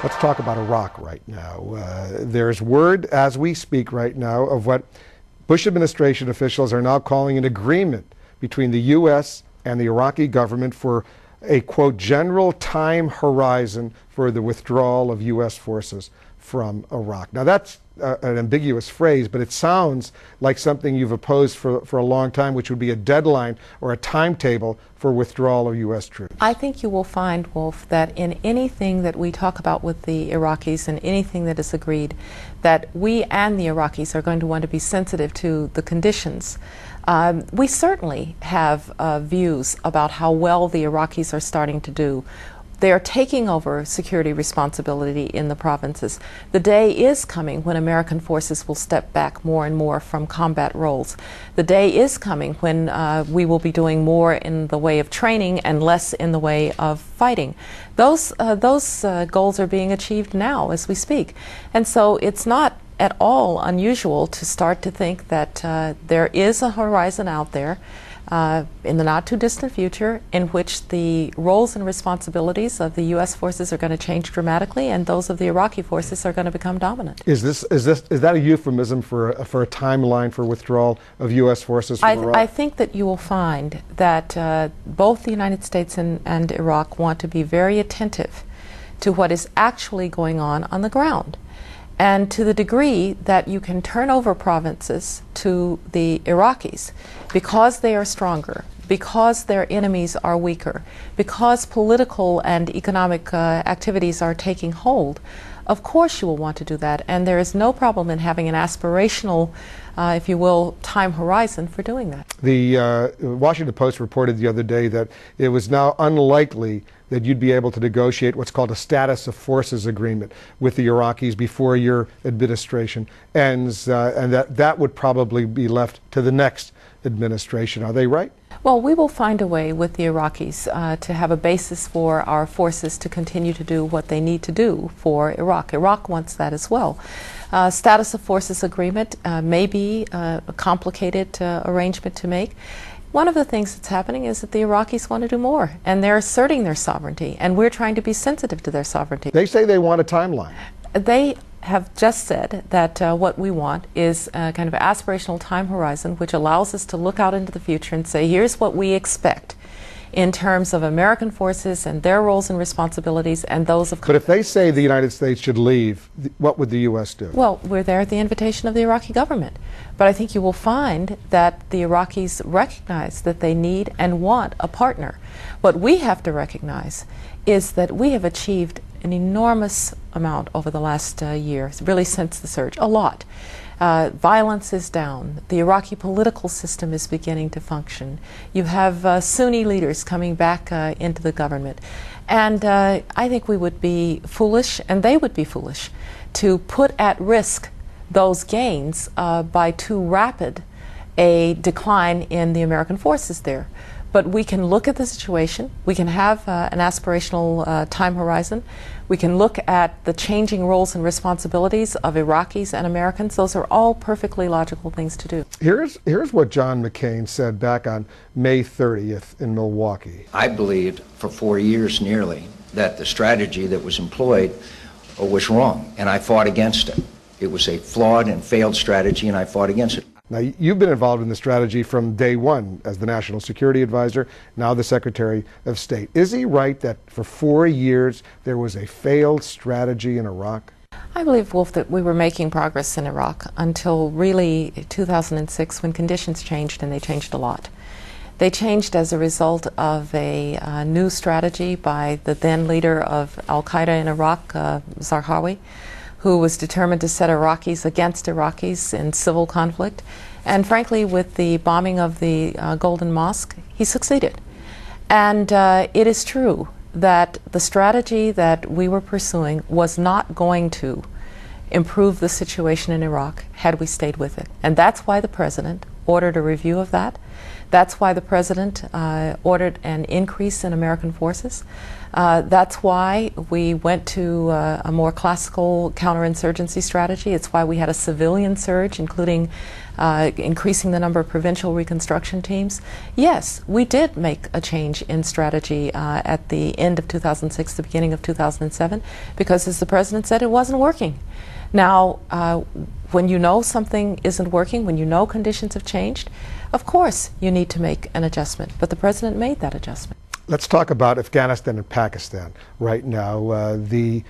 Let's talk about Iraq right now. There's word as we speak right now of what Bush administration officials are now calling an agreement between the U.S. and the Iraqi government for a, quote, general time horizon for the withdrawal of U.S. forces from Iraq. Now that's an ambiguous phrase, but it sounds like something you've opposed for a long time, which would be a deadline or a timetable for withdrawal of U.S. troops. I think you will find, Wolf, that in anything that we talk about with the Iraqis and anything that is agreed, that we and the Iraqis are going to want to be sensitive to the conditions. We certainly have views about how well the Iraqis are starting to do. They are taking over security responsibility in the provinces. The day is coming when American forces will step back more and more from combat roles. The day is coming when we will be doing more in the way of training and less in the way of fighting. Those goals are being achieved now as we speak. And so it's not at all unusual to start to think that there is a horizon out there in the not too distant future in which the roles and responsibilities of the U.S. forces are going to change dramatically and those of the Iraqi forces are going to become dominant. Is that a euphemism for a timeline for withdrawal of U.S. forces from Iraq? I think that you will find that both the United States and Iraq want to be very attentive to what is actually going on the ground. And to the degree that you can turn over provinces to the Iraqis because they are stronger, because their enemies are weaker, because political and economic activities are taking hold, of course you will want to do that. And there is no problem in having an aspirational, if you will, time horizon for doing that. The Washington Post reported the other day that it was now unlikely that you'd be able to negotiate what's called a status of forces agreement with the Iraqis before your administration ends, and that would probably be left to the next administration. Are they right? Well, we will find a way with the Iraqis to have a basis for our forces to continue to do what they need to do for Iraq. Iraq wants that as well. Status of forces agreement may be a complicated arrangement to make. One of the things that's happening is that the Iraqis want to do more, and they're asserting their sovereignty, and we're trying to be sensitive to their sovereignty. They say they want a timeline. They have just said that what we want is a kind of aspirational time horizon which allows us to look out into the future and say, here's what we expect in terms of American forces and their roles and responsibilities and those of... But if they say the United States should leave, what would the U.S. do? Well, we're there at the invitation of the Iraqi government. But I think you will find that the Iraqis recognize that they need and want a partner. What we have to recognize is that we have achieved an enormous amount over the last year, really since the surge, a lot. Violence is down. The Iraqi political system is beginning to function. You have Sunni leaders coming back into the government. And I think we would be foolish, and they would be foolish, to put at risk those gains by too rapid a decline in the American forces there. But we can look at the situation, we can have an aspirational time horizon, we can look at the changing roles and responsibilities of Iraqis and Americans. Those are all perfectly logical things to do. Here's what John McCain said back on May 30th in Milwaukee. I believed for 4 years nearly that the strategy that was employed was wrong, and I fought against it. It was a flawed and failed strategy, and I fought against it. Now, you've been involved in the strategy from day one as the National Security Advisor, now the Secretary of State. Is he right that for 4 years there was a failed strategy in Iraq? I believe, Wolf, that we were making progress in Iraq until really 2006 when conditions changed, and they changed a lot. They changed as a result of a new strategy by the then leader of al-Qaeda in Iraq, Zarqawi, who was determined to set Iraqis against Iraqis in civil conflict. And frankly, with the bombing of the Golden Mosque, he succeeded. And it is true that the strategy that we were pursuing was not going to improve the situation in Iraq had we stayed with it. And that's why the President ordered a review of that. That's why the President ordered an increase in American forces. That's why we went to a more classical counterinsurgency strategy. It's why we had a civilian surge, including increasing the number of provincial reconstruction teams. Yes, we did make a change in strategy at the end of 2006, the beginning of 2007, because as the President said, it wasn't working. Now, when you know something isn't working, when you know conditions have changed, of course you need to make an adjustment. But the President made that adjustment. Let's talk about Afghanistan and Pakistan right now. The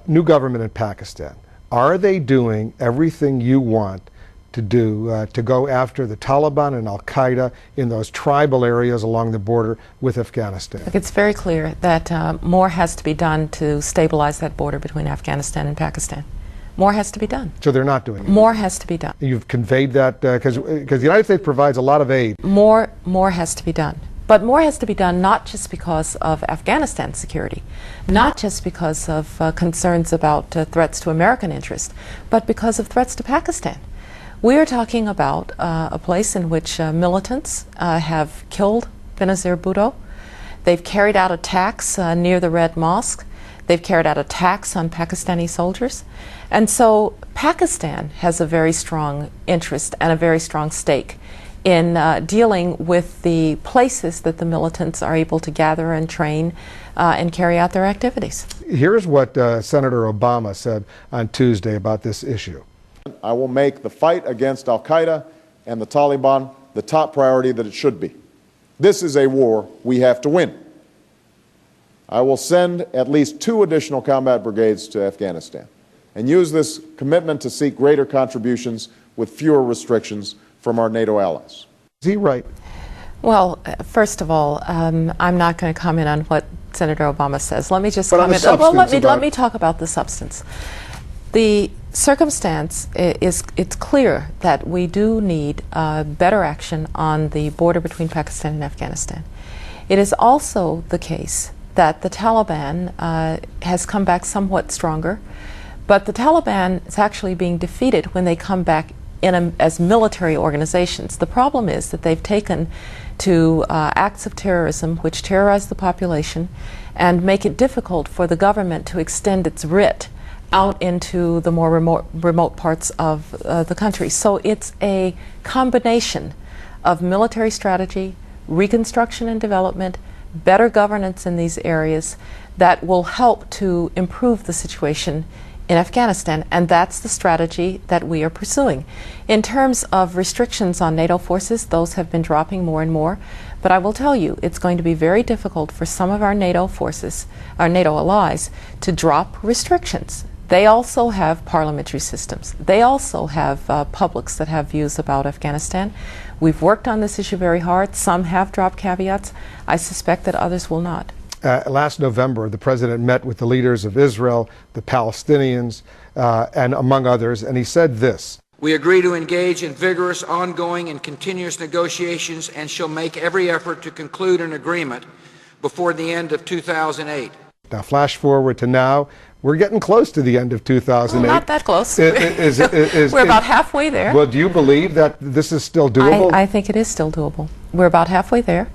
new government in Pakistan, are they doing everything you want to do to go after the Taliban and Al-Qaeda in those tribal areas along the border with Afghanistan? Look, it's very clear that more has to be done to stabilize that border between Afghanistan and Pakistan. More has to be done. So they're not doing it? More has to be done. You've conveyed that because the United States provides a lot of aid. More has to be done. But more has to be done not just because of Afghanistan security, not just because of concerns about threats to American interest, but because of threats to Pakistan. We are talking about a place in which militants have killed Benazir Bhutto. They've carried out attacks near the Red Mosque. They've carried out attacks on Pakistani soldiers. And so Pakistan has a very strong interest and a very strong stake in dealing with the places that the militants are able to gather and train and carry out their activities. Here's what Senator Obama said on Tuesday about this issue. I will make the fight against Al-Qaeda and the Taliban the top priority that it should be. This is a war we have to win. I will send at least 2 additional combat brigades to Afghanistan and use this commitment to seek greater contributions with fewer restrictions from our NATO allies. Is he right? Well, first of all, I'm not going to comment on what Senator Obama says. Let me just comment. Well, let me talk about the substance. The circumstance is, it's clear that we do need better action on the border between Pakistan and Afghanistan. It is also the case that the Taliban has come back somewhat stronger, but the Taliban is actually being defeated when they come back as military organizations. The problem is that they've taken to acts of terrorism which terrorize the population and make it difficult for the government to extend its writ out into the more remote parts of the country. So it's a combination of military strategy, reconstruction and development, better governance in these areas that will help to improve the situation in Afghanistan, and that's the strategy that we are pursuing. In terms of restrictions on NATO forces, those have been dropping more and more, but I will tell you, it's going to be very difficult for some of our NATO forces, our NATO allies, to drop restrictions. They also have parliamentary systems. They also have publics that have views about Afghanistan. We've worked on this issue very hard. Some have dropped caveats. I suspect that others will not. Last November, the President met with the leaders of Israel, the Palestinians, and among others, and he said this. We agree to engage in vigorous, ongoing, and continuous negotiations and shall make every effort to conclude an agreement before the end of 2008. Now, flash forward to now. We're getting close to the end of 2008. Well, not that close. We're about halfway there. Well, do you believe that this is still doable? I think it is still doable. We're about halfway there.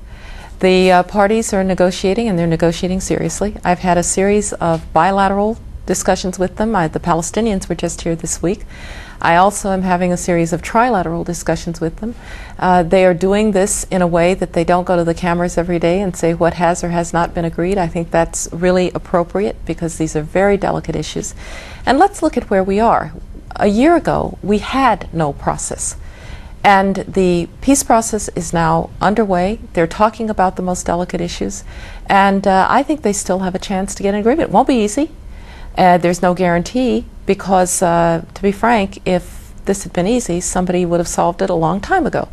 The parties are negotiating, and they're negotiating seriously. I've had a series of bilateral discussions with them. The Palestinians were just here this week. I also am having a series of trilateral discussions with them. They are doing this in a way that they don't go to the cameras every day and say what has or has not been agreed. I think that's really appropriate because these are very delicate issues. And let's look at where we are. A year ago, we had no process. And the peace process is now underway. They're talking about the most delicate issues. And I think they still have a chance to get an agreement. It won't be easy. There's no guarantee because, to be frank, if this had been easy, somebody would have solved it a long time ago.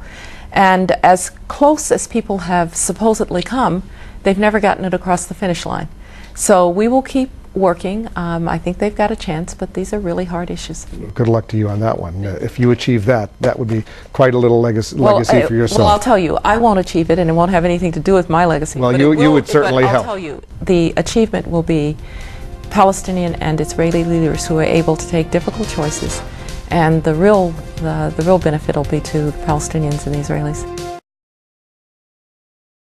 And as close as people have supposedly come, they've never gotten it across the finish line. So we will keep working. I think they've got a chance, but these are really hard issues. Good luck to you on that one. If you achieve that, that would be quite a little legacy for yourself. Well, I'll tell you, I won't achieve it, and it won't have anything to do with my legacy. Well, you would certainly help. I'll tell you, the achievement will be Palestinian and Israeli leaders who are able to take difficult choices, and the real benefit will be to the Palestinians and the Israelis.